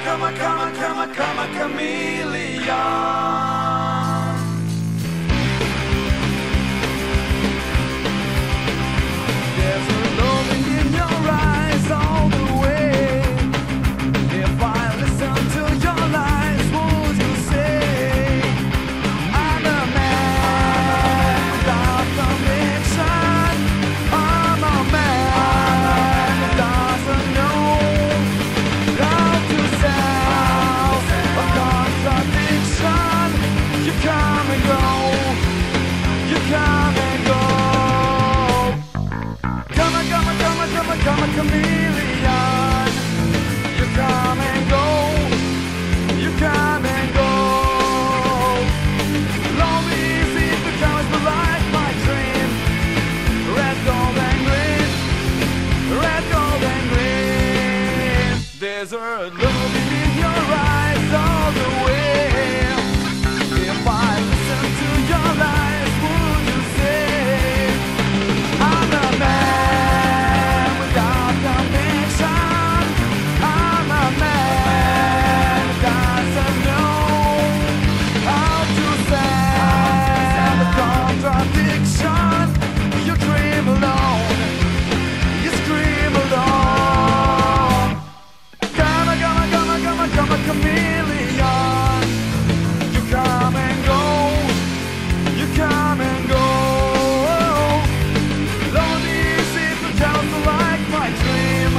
come a chameleon. There's a longing in your eyes all the way. If I listen to your lies, would you say I'm a man without conviction? I'm a man who doesn't know how to sell a contradiction. You come and go, you come and go. Come a chameleon. You come and go, you come and go. Lonely easy becomes the life my dream. Red, gold and green, red, gold and green. There's a love in your eyes all the way. If I listen to your lies, would you say I'm a man without conviction? I'm a man who doesn't know how to stand the contradiction. You dream alone, you scream alone. Come a chameleon. You come and go, you come and go. Lonely easy to tell to like my dream.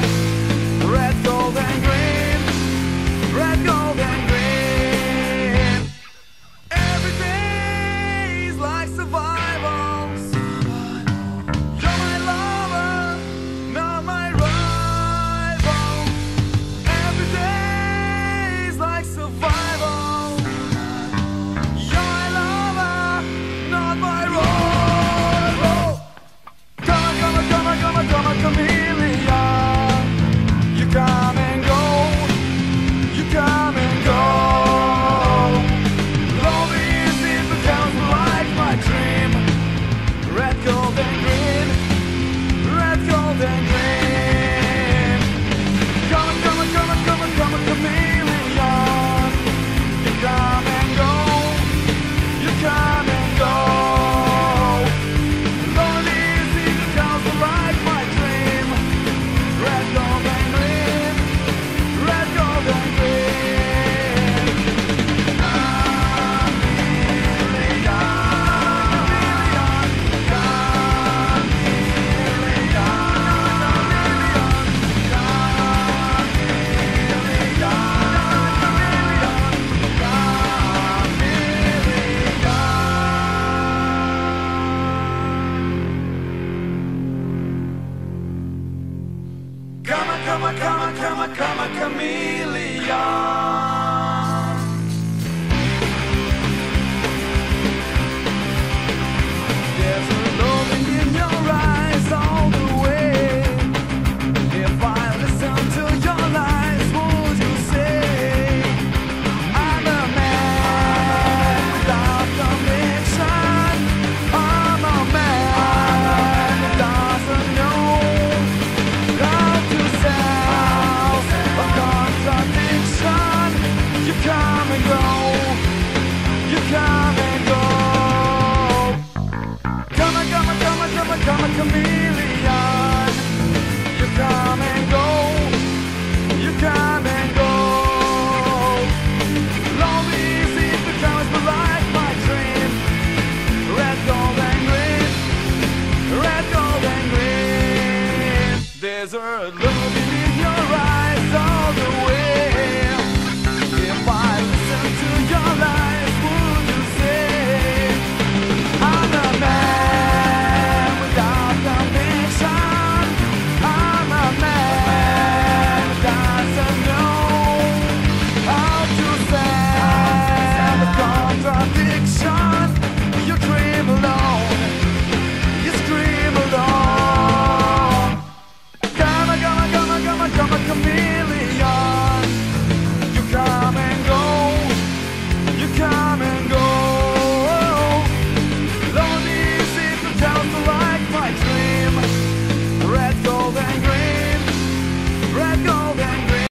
Red, gold and green, red, gold and green. Every day is like survival. You're my lover, not my rival. Every day is like survival. You're my lover, not my rival. Come a chameleon. You come and go, you come and go. Lonely easy becomes like my dream. Red, gold and green, red, gold and green. Come a chameleon. You come and go, you come and go. Lonely easy becomes like my dream. Red, gold and green, red, gold and green. Come a chameleon. There's a longing in your eyes all the way. If I listen to your lies, would you say I'm a man without conviction? I'm a man who doesn't know how to sell a contradiction. You come and go,